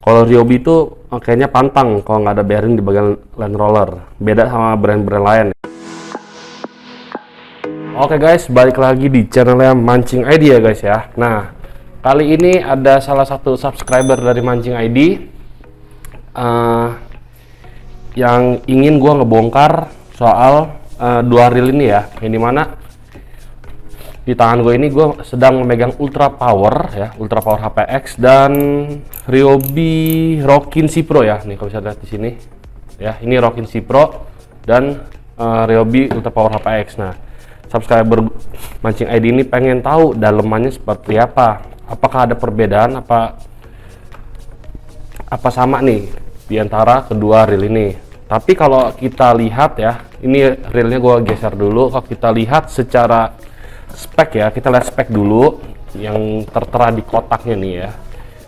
Kalau Ryobi itu kayaknya pantang kalau nggak ada bearing di bagian land roller. Beda sama brand-brand lain. Oke guys, balik lagi di channelnya Mancing ID ya guys ya. Nah, kali ini ada salah satu subscriber dari Mancing ID yang ingin gua ngebongkar soal dua reel ini ya. Yang dimana di tangan gue ini gue sedang memegang Ultra Power ya, Ultra Power HPX dan Ryobi Rockin C Pro ya. Nih kalau bisa lihat di sini ya, ini Rockin C Pro dan Ryobi Ultra Power HPX. Nah, subscriber Mancing ID ini pengen tahu dalemannya seperti apa. Apakah ada perbedaan apa sama nih di antara kedua reel ini. Tapi kalau kita lihat ya, ini reelnya gue geser dulu. Kalau kita lihat secara spek ya, kita lihat spek dulu yang tertera di kotaknya nih ya.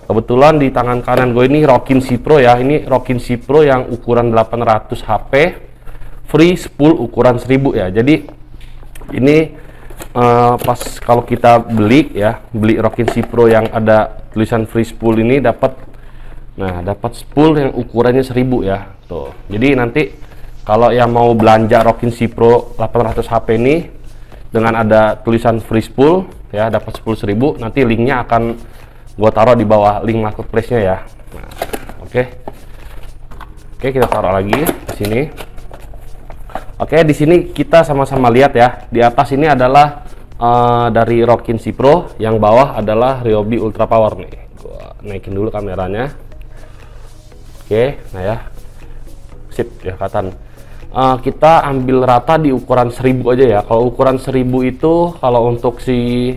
Kebetulan di tangan kanan gue ini Rockin C Pro ya. Ini Rockin C Pro yang ukuran 800 HP, free spool ukuran 1000 ya. Jadi ini pas kalau kita beli ya, beli Rockin C Pro yang ada tulisan free spool ini dapat spool yang ukurannya 1000 ya. Tuh. Jadi nanti kalau yang mau belanja Rockin C Pro 800 HP ini dengan ada tulisan free spool ya, dapat spool 1000, nanti linknya akan gue taruh di bawah link marketplace-nya ya. Nah, oke, kita taruh lagi di sini. Oke, di sini kita sama-sama lihat ya. Di atas ini adalah dari Rockin C Pro, yang bawah adalah Ryobi Ultra Power nih. Gua naikin dulu kameranya. Oke, nah ya, sip ya, kelihatan. Kita ambil rata di ukuran 1000 aja ya. Kalau ukuran 1000 itu kalau untuk si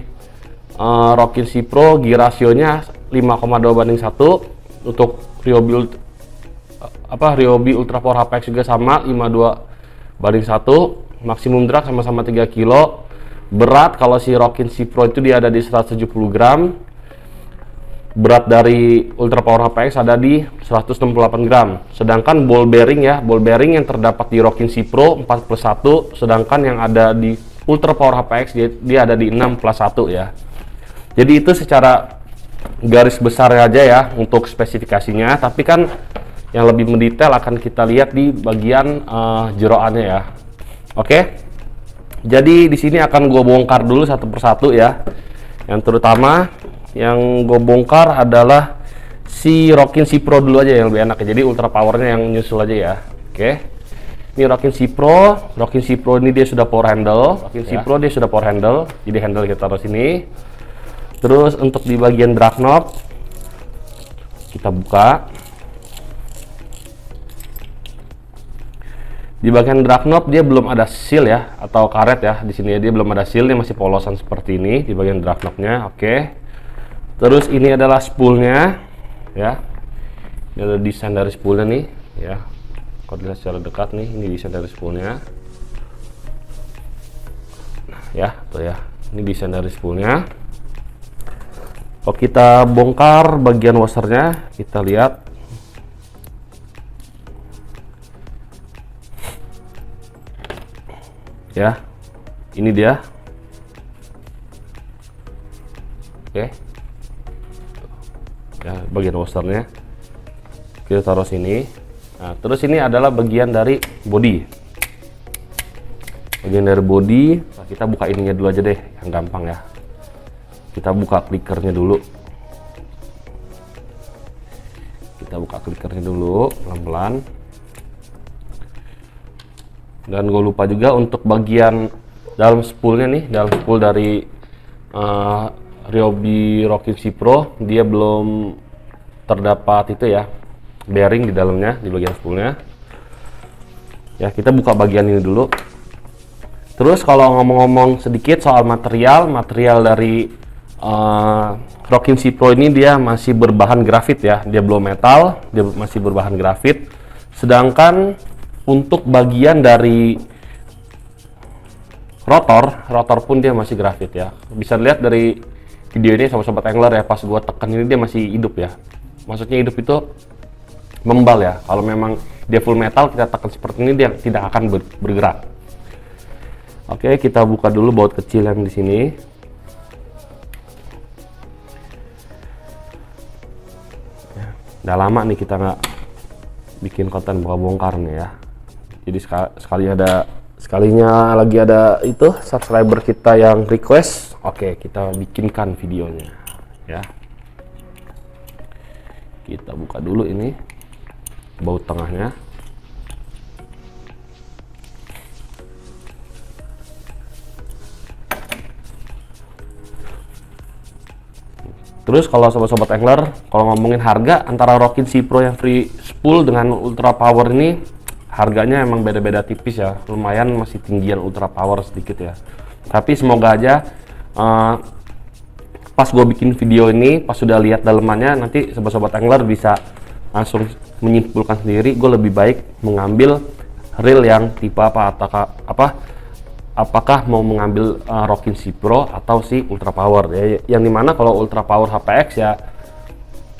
Rockin C Pro gear rasionya 5,2:1. Untuk Ryobi Ultra Power HPX juga sama 5,2:1. Maksimum drag sama-sama 3 kilo. Berat kalau si Rockin C Pro itu dia ada di 170 gram. Berat dari Ultra Power HPX ada di 168 gram. Sedangkan ball bearing yang terdapat di Rockin C Pro 4+1, sedangkan yang ada di Ultra Power HPX dia ada di 6+1 ya. Jadi itu secara garis besar aja ya untuk spesifikasinya, tapi kan yang lebih mendetail akan kita lihat di bagian jeroannya ya. Oke. Jadi di sini akan gue bongkar dulu satu persatu ya. Yang terutama yang gue bongkar adalah si Rockin C Pro dulu aja yang lebih enak ya. Jadi Ultra Powernya yang nyusul aja ya. Oke. Ini Rockin C Pro ini dia sudah power handle. Jadi handle kita taruh sini. Terus untuk di bagian drag knob kita buka. Di bagian drag knob dia belum ada seal ya, atau karet ya. Di sini dia belum ada seal, dia masih polosan seperti ini di bagian drag knobnya. Oke. Terus ini adalah spoolnya ya. Ini ada desain dari spoolnya nih ya. Kalau dilihat secara dekat nih, ini desain dari spoolnya. Nah, ya, tuh ya. Ini desain dari spoolnya. Kalau kita bongkar bagian washernya, kita lihat. Ya. Ini dia. Oke. Ya, bagian washernya kita taruh sini. Nah, terus ini adalah bagian dari body. Nah, kita buka ininya dulu aja deh, yang gampang ya. Kita buka clickernya dulu. Pelan-pelan. Dan gue lupa juga untuk bagian dalam spoolnya nih, dalam spool dari Ryobi Rockin C Pro, dia belum terdapat itu ya, bearing di dalamnya, di bagian spoolnya ya. Kita buka bagian ini dulu. Terus kalau ngomong-ngomong sedikit soal material dari Rockin C Pro ini, dia masih berbahan grafit ya, dia belum metal, dia masih berbahan grafit. Sedangkan untuk bagian dari rotor pun dia masih grafit ya. Bisa dilihat dari video ini sama sobat angler ya, pas gua tekan ini dia masih hidup ya. Maksudnya hidup itu membal ya. Kalau memang dia full metal, kita tekan seperti ini dia tidak akan bergerak. Oke, kita buka dulu baut kecil yang di sini. Udah lama nih kita nggak bikin konten bongkar nih ya. Jadi sekalinya lagi ada itu subscriber kita yang request, oke kita bikinkan videonya ya. Kita buka dulu ini baut tengahnya. Terus kalau sobat-sobat angler, kalau ngomongin harga antara Rockin Sea Pro yang free spool dengan Ultra Power ini, harganya emang beda-beda tipis ya. Lumayan masih tinggian Ultra Power sedikit ya. Tapi semoga aja pas gue bikin video ini, pas sudah lihat dalemannya, nanti sobat-sobat angler bisa langsung menyimpulkan sendiri. Gue lebih baik mengambil reel yang tipe apa, apakah mau mengambil Rockin Sea Pro atau si Ultra Power ya, yang dimana kalau Ultra Power HPX ya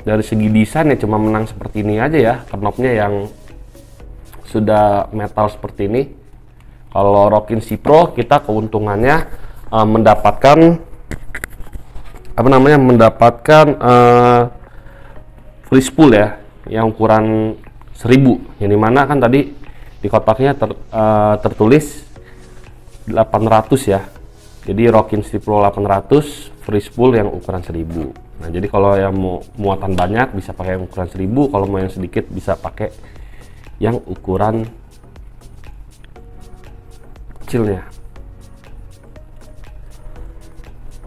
dari segi desain ya cuma menang seperti ini aja ya, knopnya yang sudah metal seperti ini. Kalau Rockin Sea Pro kita keuntungannya mendapatkan free spool ya yang ukuran 1000, yang dimana kan tadi di kotaknya tertulis 800 ya. Jadi Rockin Sea Pro 800 free spool yang ukuran 1000. Nah, jadi kalau yang mau muatan banyak bisa pakai yang ukuran 1000, kalau mau yang sedikit bisa pakai yang ukuran kecilnya.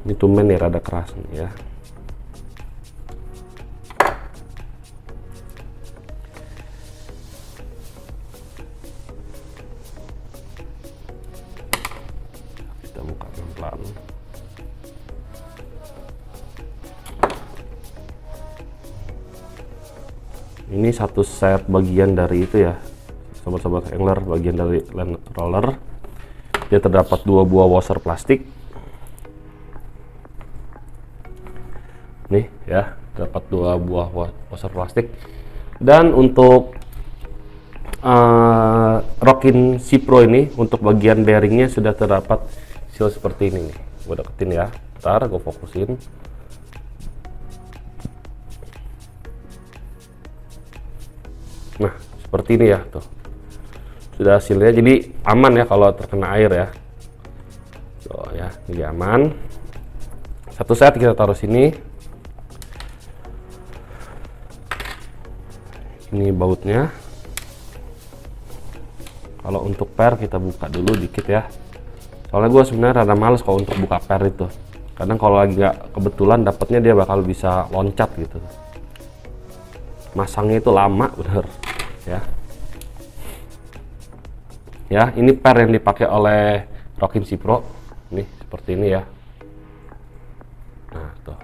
Ini tumen nih rada keras nih ya. Buka pelan-pelan. Ini satu set bagian dari itu ya, sobat-sobat angler, bagian dari land roller. Dia terdapat 2 buah washer plastik. Nih ya, terdapat 2 buah washer plastik. Dan untuk Rockin Sea Pro ini, untuk bagian bearingnya sudah terdapat seal seperti ini nih. Gue deketin ya, ntar gue fokusin. Nah seperti ini ya, tuh sudah hasilnya, jadi aman ya kalau terkena air ya. Tuh ya, ini aman. Satu set kita taruh sini. Ini bautnya. Kalau untuk per kita buka dulu dikit ya, soalnya gue sebenarnya rada males kalau untuk buka per itu. Kadang kalau lagi nggak kebetulan dapatnya dia bakal bisa loncat gitu. Masangnya itu lama bener ya. Ya, ini per yang dipakai oleh Rockin Sea Pro. Nih seperti ini ya. Nah tuh,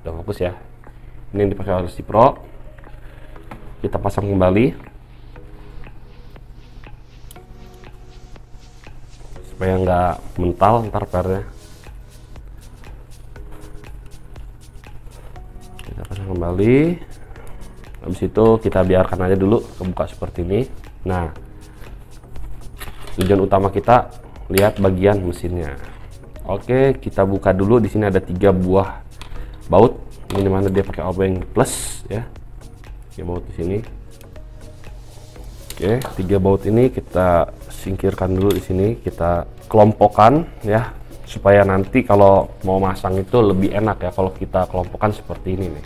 udah fokus ya. Ini yang dipakai oleh Sea Pro. Kita pasang kembali supaya nggak mental ntar pernya. Kita pasang kembali, habis itu kita biarkan aja dulu kebuka seperti ini. Nah, tujuan utama kita lihat bagian mesinnya. Oke, kita buka dulu. Di sini ada 3 buah baut, ini dimana dia pakai obeng plus ya. 3 baut di sini. Oke, 3 baut ini kita singkirkan dulu di sini, kita kelompokkan ya, supaya nanti kalau mau masang itu lebih enak ya kalau kita kelompokkan seperti ini nih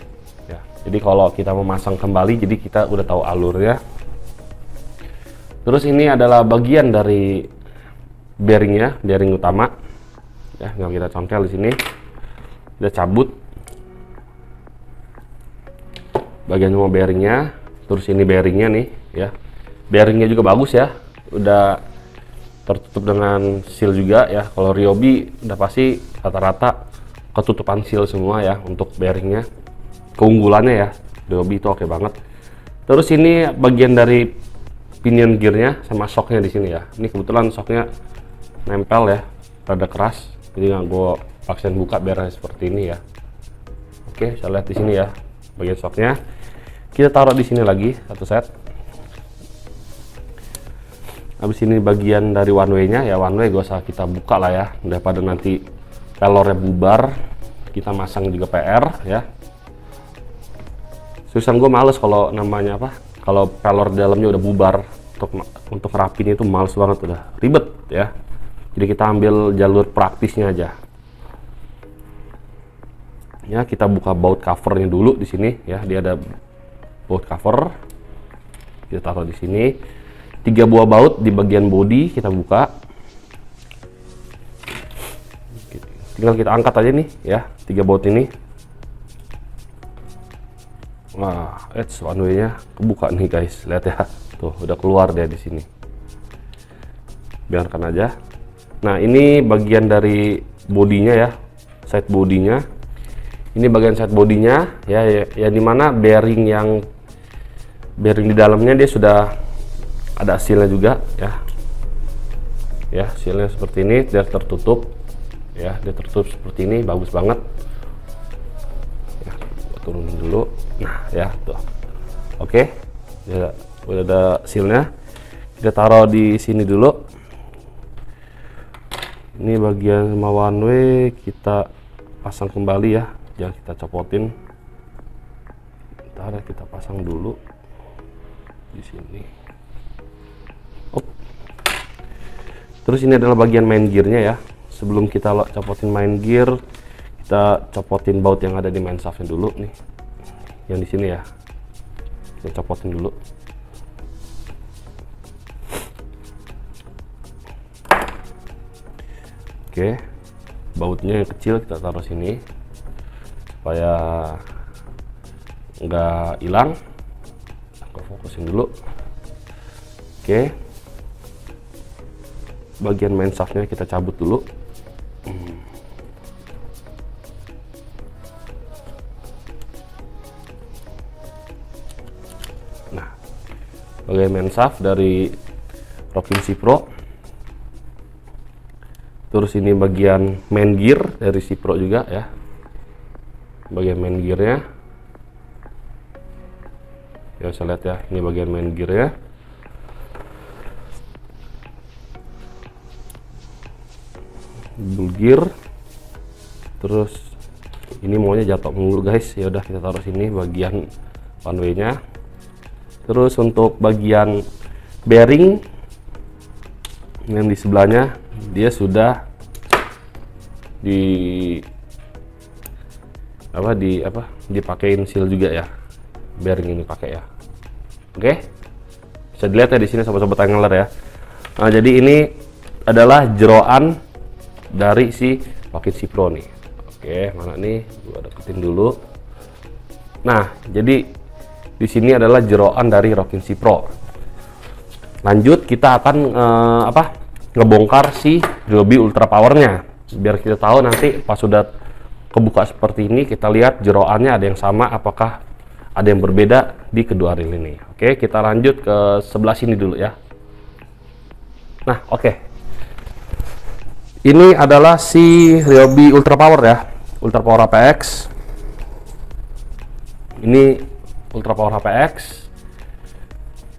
ya. Jadi kalau kita mau masang kembali, jadi kita udah tahu alurnya. Terus ini adalah bagian dari bearingnya, bearing utama ya, tinggal kita congkel di sini, kita cabut bagian semua bearingnya. Terus ini bearingnya nih ya, bearingnya juga bagus ya, udah tertutup dengan seal juga ya. Kalau Ryobi udah pasti rata-rata ketutupan seal semua ya untuk bearingnya. Keunggulannya ya, Ryobi itu oke banget. Terus ini bagian dari pinion gearnya sama shocknya di sini ya. Ini kebetulan shocknya nempel ya, rada keras, jadi nggak gue paksain buka biar seperti ini ya. Oke, saya lihat di sini ya bagian shocknya. Kita taruh di sini lagi satu set. Habis ini bagian dari one way-nya ya, one way gak usah kita buka lah ya, daripada nanti pelornya bubar, kita masang juga PR ya. Susan gue males kalau namanya apa, kalau pelor dalamnya udah bubar, untuk rapin itu males banget, udah ribet ya. Jadi kita ambil jalur praktisnya aja. Ya, kita buka baut covernya dulu di sini ya. Dia ada baut cover. Kita taruh di sini. 3 buah baut di bagian bodi kita buka. Tinggal kita angkat aja nih ya, 3 baut ini. Wah, one way-nya kebuka nih guys. Lihat ya. Tuh, udah keluar dia di sini. Biarkan aja. Nah, ini bagian dari bodinya ya. Side bodinya. Ini bagian side bodinya ya dimana bearing di dalamnya dia sudah ada sealnya juga ya sealnya seperti ini, dia tertutup ya, dia tertutup seperti ini, bagus banget ya. Gua turunin dulu. Nah ya tuh, oke ya, udah ada sealnya. Kita taruh di sini dulu. Ini bagian one way kita pasang kembali ya, jangan kita copotin. Ntar kita pasang dulu di sini. Terus ini adalah bagian main gearnya ya. Sebelum kita copotin main gear, kita copotin baut yang ada di main shaftnya dulu nih, yang di sini ya. Kita copotin dulu. Oke, bautnya yang kecil kita taruh sini supaya nggak hilang. Aku fokusin dulu. Oke, bagian main shaftnya kita cabut dulu. Nah, bagian main shaft dari Rockinsea Pro. Terus ini bagian main gear dari si Pro juga ya, bagian main gearnya ya, bisa lihat ya, ini bagian main gearnya. Dual gear. Terus ini maunya jatuh mulu guys, ya udah kita taruh sini bagian one way nya. Terus untuk bagian bearing yang di sebelahnya, dia sudah dipakein seal juga ya, bearing ini pakai ya. Oke, bisa dilihat ya di sini sobat-sobat angler ya. Nah, jadi ini adalah jeroan dari si Rockinsea Pro nih. Oke, mana nih, gua deketin dulu. Nah, jadi di sini adalah jeroan dari Rockinsea Pro. Lanjut kita akan ngebongkar si Ryobi Ultra Powernya, biar kita tahu nanti pas sudah kebuka seperti ini, kita lihat jeroannya ada yang sama, apakah ada yang berbeda di kedua reel ini. Oke, kita lanjut ke sebelah sini dulu ya. Nah, oke. Ini adalah si Ryobi Ultra Power ya, Ultra Power HPX. Ini Ultra Power HPX.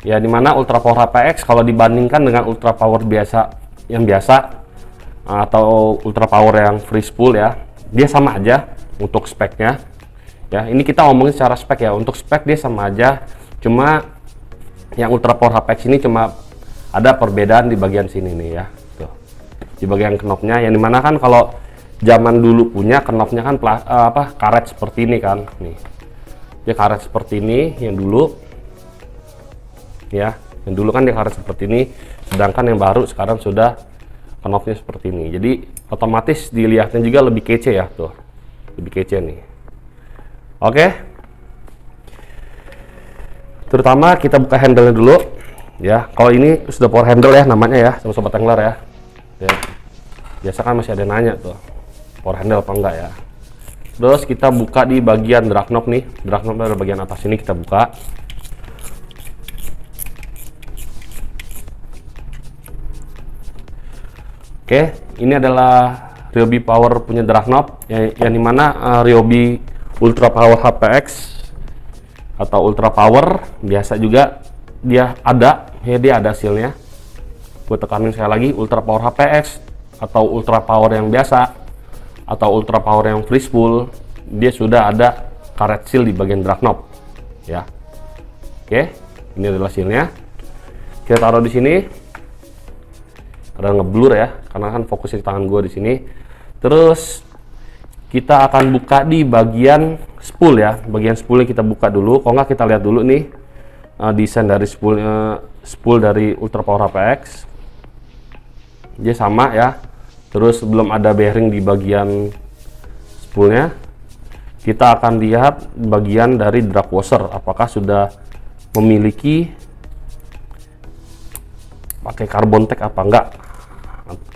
Ya, dimana Ultra Power HPX kalau dibandingkan dengan Ultra Power biasa atau Ultra Power yang free spool ya, dia sama aja untuk speknya ya. Ini kita ngomongin secara spek ya, untuk spek dia sama aja, cuma yang Ultra Power HPX ini cuma ada perbedaan di bagian sini nih ya, tuh di bagian knopnya, yang dimana kan kalau zaman dulu punya knopnya kan karet seperti ini kan, nih dia karet seperti ini yang dulu ya, yang dulu kan dia karet seperti ini, sedangkan yang baru sekarang sudah knopnya seperti ini. Jadi otomatis dilihatnya juga lebih kece ya, tuh lebih kece nih. Oke, terutama kita buka handle-nya dulu ya. Kalau ini sudah power handle ya namanya ya, sama sobat angler ya. Biasa kan masih ada yang nanya tuh power handle apa enggak ya. Terus kita buka di bagian drag knob nih, drag knob dari bagian atas ini kita buka. Oke, ini adalah Ryobi Power punya drag knob yang dimana Ryobi Ultra Power HPX atau Ultra Power biasa juga dia ada sealnya. Gue tekanin sekali lagi, Ultra Power HPX atau Ultra Power yang biasa atau Ultra Power yang free spool, dia sudah ada karet seal di bagian drag knob ya. Oke, ini adalah sealnya. Kita taruh di sini. Ada ngeblur ya, karena kan fokusnya di tangan gue di sini. Terus kita akan buka di bagian spool ya. Bagian spoolnya kita buka dulu. Kalau nggak kita lihat dulu nih desain dari spool dari Ultra Power HPX. Dia sama ya. Terus belum ada bearing di bagian spoolnya. Kita akan lihat bagian dari drag washer, apakah sudah memiliki pakai carbon tag apa enggak,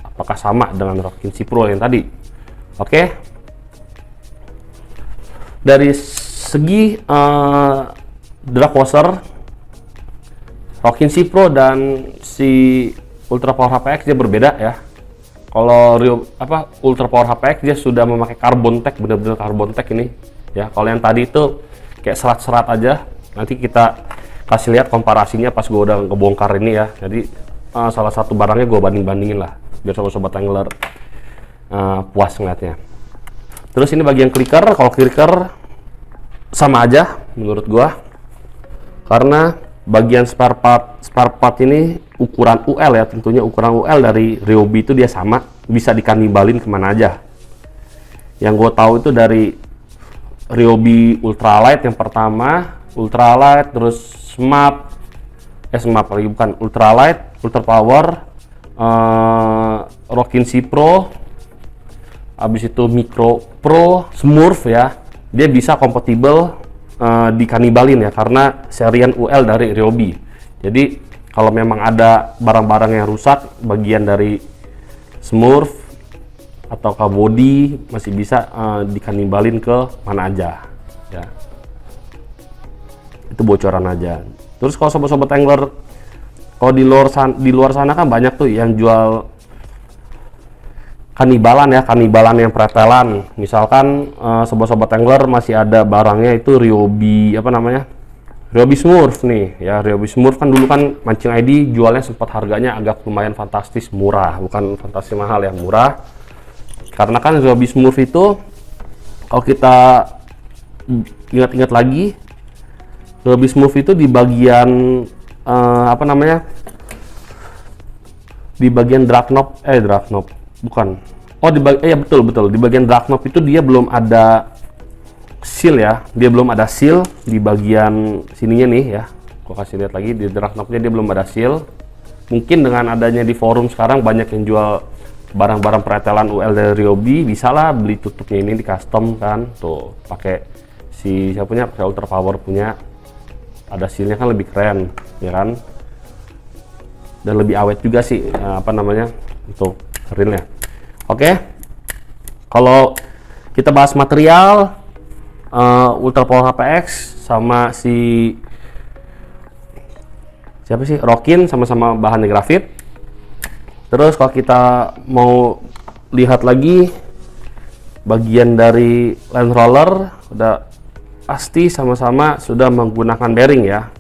apakah sama dengan Rockincy Pro yang tadi. Oke, dari segi drag washer, Rockincy Pro dan si Ultra Power HPX dia berbeda ya. Kalau Ultra Power HPX dia sudah memakai carbon tag, benar-benar carbon tag ini ya. Kalau yang tadi itu kayak serat-serat aja. Nanti kita kasih lihat komparasinya pas gue udah ngebongkar ini ya. Jadi salah satu barangnya gue banding-bandingin lah biar sobat-sobat angler puas ngeliatnya. Terus ini bagian clicker. Kalau clicker sama aja menurut gue, karena bagian spare part ini ukuran UL ya, tentunya ukuran UL dari Ryobi itu dia sama, bisa dikanibalin kemana aja. Yang gue tahu itu dari Ryobi Ultralight yang pertama, Ultralight, terus Smart lagi bukan Ultralight, Ultra Power, Rockincy Pro, habis itu Micro Pro, Smurf ya, dia bisa kompatibel dikanibalin ya, karena serian UL dari Ryobi. Jadi kalau memang ada barang-barang yang rusak, bagian dari Smurf atau ke body masih bisa dikanibalin ke mana aja ya. Itu bocoran aja. Terus kalau sobat-sobat angler, kalau di luar sana kan banyak tuh yang jual kanibalan ya, kanibalan yang pretelan. Misalkan sobat-sobat angler masih ada barangnya itu Ryobi Ryobi Smurf nih ya. Ryobi Smurf kan dulu kan Mancing ID jualnya sempat harganya agak lumayan fantastis murah, bukan fantastis mahal ya, murah. Karena kan Ryobi Smurf itu kalau kita ingat-ingat lagi, Ryobi Smurf itu di bagian di bagian drag knob bukan. Oh betul di bagian drag knob itu dia belum ada seal ya, dia belum ada seal di bagian sininya nih ya. Gua kasih lihat lagi di drag knob-nya dia belum ada seal. Mungkin dengan adanya di forum sekarang banyak yang jual barang-barang pretelan UL dari Ryobi, bisa lah beli tutupnya ini di custom kan, tuh pakai siapa punya, pakai Ultra Power punya, ada sealnya kan lebih keren ya kan, dan lebih awet juga sih untuk reelnya. Oke, kalau kita bahas material, Ultra Power HPX sama Rockin sama-sama bahannya grafit. Terus kalau kita mau lihat lagi bagian dari land roller, udah pasti sama-sama sudah menggunakan bearing ya.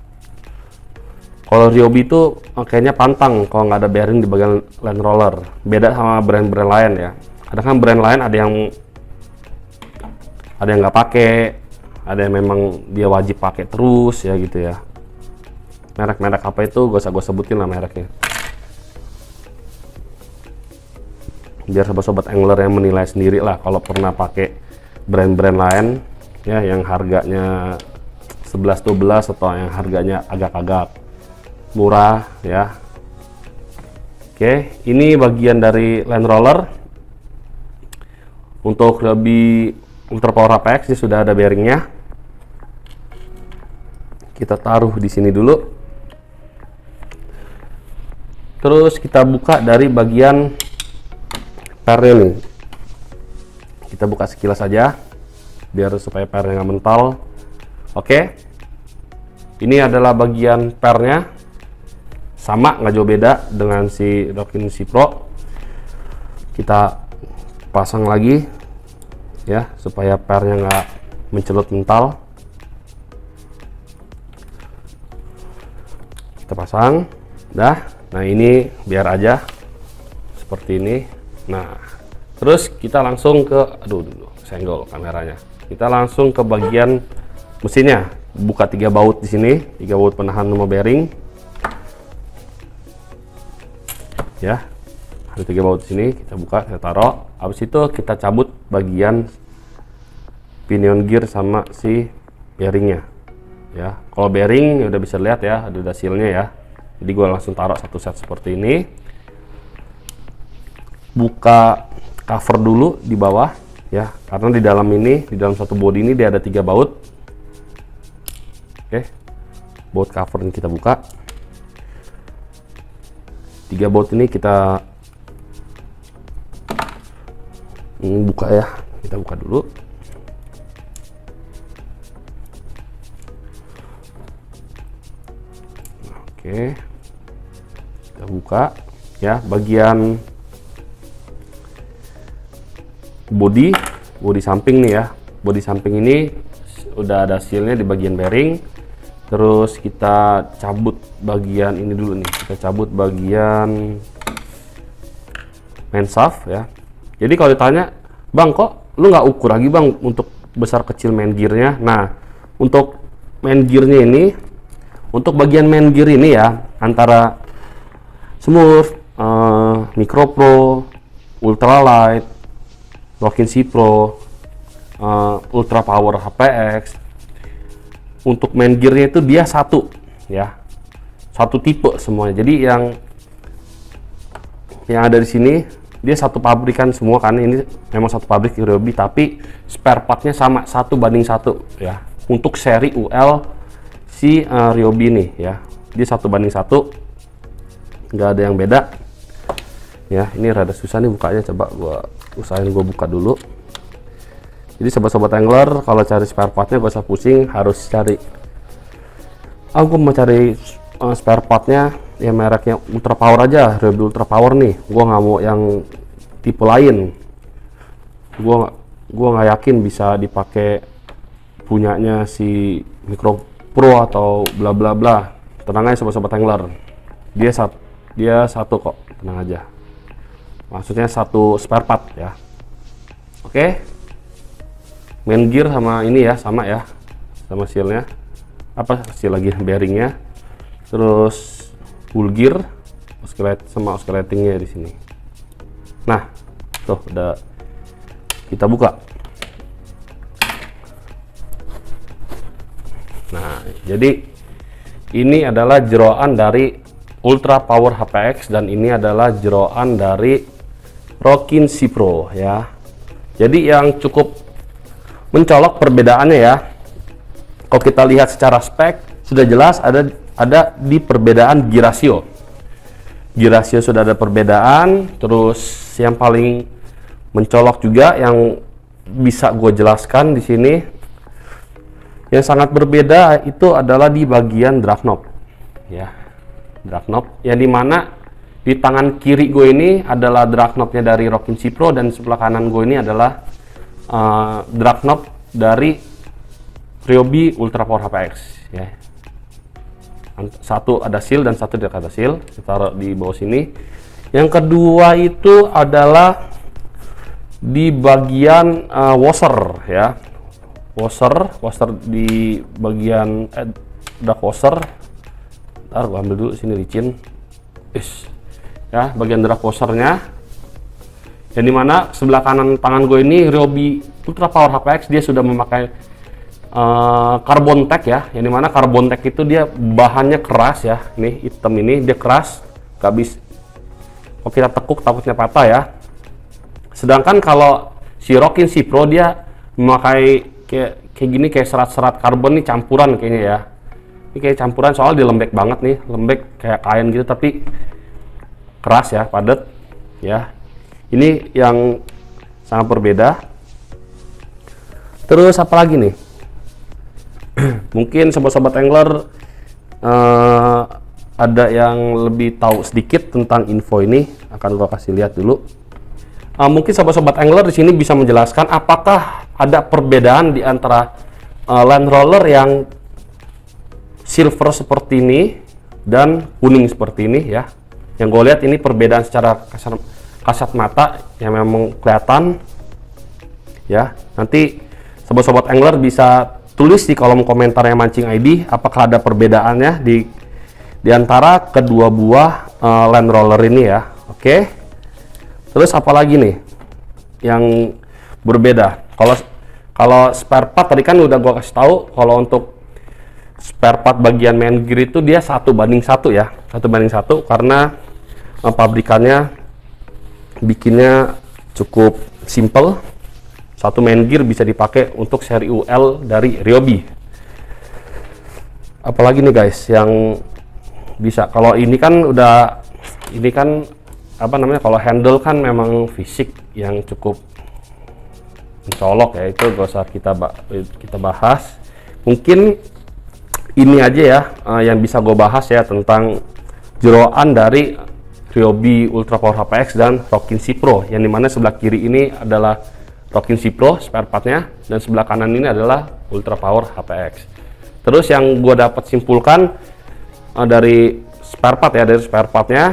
Kalau Ryobi itu kayaknya pantang kalau nggak ada bearing di bagian land roller. Beda sama brand-brand lain ya. Kadang kan brand lain ada yang nggak pakai, ada yang memang dia wajib pakai terus ya gitu ya. Merek-merek apa itu gak usah gue sebutin lah mereknya, biar sobat-sobat angler yang menilai sendiri lah kalau pernah pakai brand-brand lain ya, yang harganya 11-12 atau yang harganya agak-agak murah ya. Oke, ini bagian dari land roller. Untuk lebih Ultra Power HPX ini sudah ada bearingnya. Kita taruh di sini dulu. Terus kita buka dari bagian pernya nih. Kita buka sekilas saja biar supaya pernya nggak mental. Oke, ini adalah bagian pernya, sama nggak jauh beda dengan si Rockincy Pro. Kita pasang lagi ya supaya pernya nggak mencelut mental. Kita pasang dah. Nah ini biar aja seperti ini. Nah terus kita langsung ke senggol kameranya. Kita langsung ke bagian mesinnya. buka 3 baut di sini, 3 baut penahan sama bearing. Ya, ada 3 baut di sini, kita buka, kita taruh. Habis itu kita cabut bagian pinion gear sama si bearingnya. Ya, kalau bearing udah bisa lihat ya, ada sealnya ya. Jadi gue langsung taruh satu set seperti ini. Buka cover dulu di bawah ya, karena di dalam ini, di dalam satu bodi ini dia ada 3 baut. Oke, baut cover ini kita buka. 3 baut ini kita buka ya, kita buka dulu. Oke, kita buka ya, bagian bodi samping nih ya. Bodi samping ini udah ada sealnya di bagian bearing. Terus kita cabut bagian ini dulu nih, kita cabut bagian main shaft ya. Jadi kalau ditanya, bang kok lu nggak ukur lagi bang untuk besar kecil main gearnya? Nah, untuk main gearnya ini, untuk bagian main gear ini ya, antara smooth, micro pro, ultralight, Rockin C Pro, ultra power HPX, untuk main gearnya itu dia satu ya, satu tipe semuanya. Jadi yang ada di sini dia satu pabrikan semua, kan ini memang satu pabrik Ryobi, tapi spare partnya sama 1:1 ya. Untuk seri UL si Ryobi ini ya, dia 1:1, nggak ada yang beda ya. Ini rada susah nih bukanya, coba gua usahain gua buka dulu. Jadi sobat-sobat angler, kalau cari spare partnya gak usah pusing, harus cari, aku mau cari spare partnya ya mereknya Ultra Power aja, Ryobi Ultra Power nih. Gua nggak mau yang tipe lain, gua nggak yakin bisa dipakai punyanya si Micro Pro atau bla bla bla. Tenang aja sobat-sobat angler, dia satu kok, tenang aja, maksudnya satu spare part ya. Oke, main gear sama ini ya, sama ya, sama sealnya, apa seal lagi, bearingnya, terus full gear, sama oscillatingnya di sini. Nah, tuh udah kita buka. Nah, jadi ini adalah jeroan dari Ultra Power HPX dan ini adalah jeroan dari Rockin C Pro ya. Jadi yang cukup mencolok perbedaannya ya, kalau kita lihat secara spek sudah jelas ada di perbedaan gear ratio. Gear ratio sudah ada perbedaan. Terus yang paling mencolok juga yang bisa gue jelaskan di sini, yang sangat berbeda itu adalah di bagian drag knob ya, drag knob yang dimana di tangan kiri gue ini adalah drag knobnya dari Rockin C Pro dan sebelah kanan gue ini adalah drag knob dari Ryobi Ultra Power HPX ya. Satu ada seal dan satu tidak ada seal, kita taruh di bawah sini. Yang kedua itu adalah di bagian washer ya, washer di bagian drag washer. Ntar gua ambil dulu sini licin ya, bagian drag washernya, yang dimana sebelah kanan tangan gue ini Ryobi Ultra Power HPX dia sudah memakai carbon tech ya, yang dimana carbon tech itu dia bahannya keras ya, ini hitam ini dia keras, gak bisa, kalau kita tekuk takutnya patah ya. Sedangkan kalau si Rockin C Pro dia memakai kayak gini, kayak serat-serat karbon nih campuran kayaknya ya. Ini kayak campuran, soalnya dia lembek banget nih, lembek kayak kain gitu tapi keras ya, padat ya. Ini yang sangat berbeda. Terus apa lagi nih? Mungkin sobat-sobat angler ada yang lebih tahu sedikit tentang info ini, akan gua kasih lihat dulu. Mungkin sobat-sobat angler di sini bisa menjelaskan apakah ada perbedaan di antara land roller yang silver seperti ini dan kuning seperti ini ya. Yang gue lihat ini perbedaan secara kasat mata yang memang kelihatan ya. Nanti sobat-sobat angler bisa tulis di kolom komentarnya Mancing ID apakah ada perbedaannya di antara kedua buah land roller ini ya. Oke. Terus apalagi nih yang berbeda? Kalau spare part tadi kan udah gua kasih tahu, kalau untuk spare part bagian main gear itu dia 1:1 ya, 1:1 karena pabrikannya bikinnya cukup simple. Satu main gear bisa dipakai untuk seri UL dari Ryobi. Apalagi nih guys yang bisa, kalau ini kan apa namanya, kalau handle kan memang fisik yang cukup mencolok ya, itu gak usah kita bahas. Mungkin ini aja ya yang bisa gue bahas ya tentang jeroan dari Ryobi Ultra Power HPX dan Rockinsea Pro, yang dimana sebelah kiri ini adalah Rockinsea Pro spare partnya dan sebelah kanan ini adalah Ultra Power HPX. Terus yang gue dapat simpulkan dari spare part ya, dari spare partnya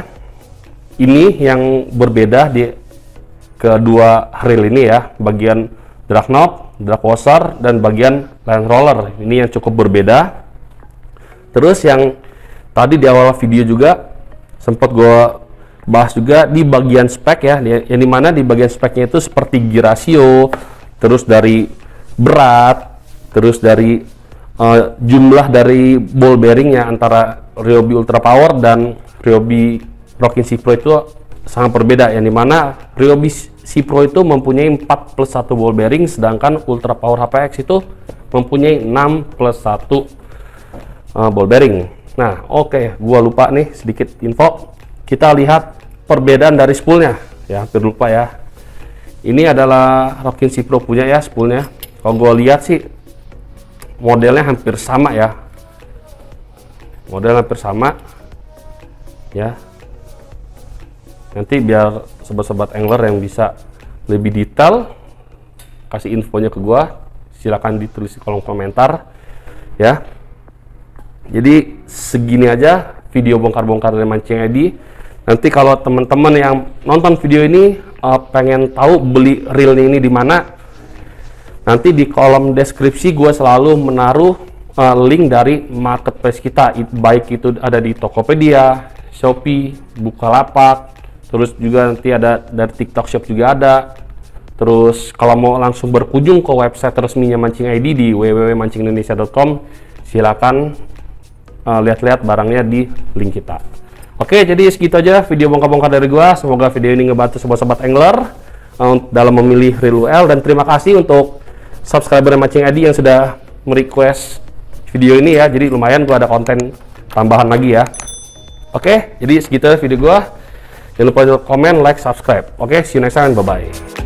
ini yang berbeda di kedua reel ini ya, bagian drag knob, drag washer, dan bagian land roller ini yang cukup berbeda. Terus yang tadi di awal video juga sempat gue bahas juga di bagian spek ya, yang dimana di bagian speknya itu seperti gear ratio, terus dari berat, terus dari jumlah dari ball bearingnya antara Ryobi Ultra Power dan Ryobi Rockinsea Pro itu sangat berbeda, yang dimana Ryobi Pro itu mempunyai 4+1 ball bearing, sedangkan Ultra Power HPX itu mempunyai 6+1 ball bearing. Nah, oke, gua lupa nih sedikit info. Kita lihat perbedaan dari spoolnya ya, hampir lupa ya. Ini adalah Rockinsea Pro punya ya spoolnya. Kalau gua lihat sih modelnya hampir sama ya, model hampir sama ya. Nanti biar sobat-sobat angler yang bisa lebih detail kasih infonya ke gua, silakan ditulis di kolom komentar ya. Jadi segini aja video bongkar-bongkar dari Mancing ID. Nanti kalau teman-teman yang nonton video ini pengen tahu beli reelnya ini di mana, nanti di kolom deskripsi gue selalu menaruh link dari marketplace kita, baik itu ada di Tokopedia, Shopee, Bukalapak, terus juga nanti ada dari TikTok Shop juga ada. Terus kalau mau langsung berkunjung ke website resminya Mancing ID di www.mancingindonesia.com, silakan lihat-lihat barangnya di link kita. Oke, jadi segitu aja video bongkar-bongkar dari gua. Semoga video ini ngebantu sobat-sobat angler dalam memilih reel UL, dan terima kasih untuk subscriber Mancing ID yang sudah merequest video ini ya. Jadi lumayan gua ada konten tambahan lagi ya. Oke, jadi segitu aja video gua. Jangan lupa komen, like, subscribe. Oke, see you next time, bye bye.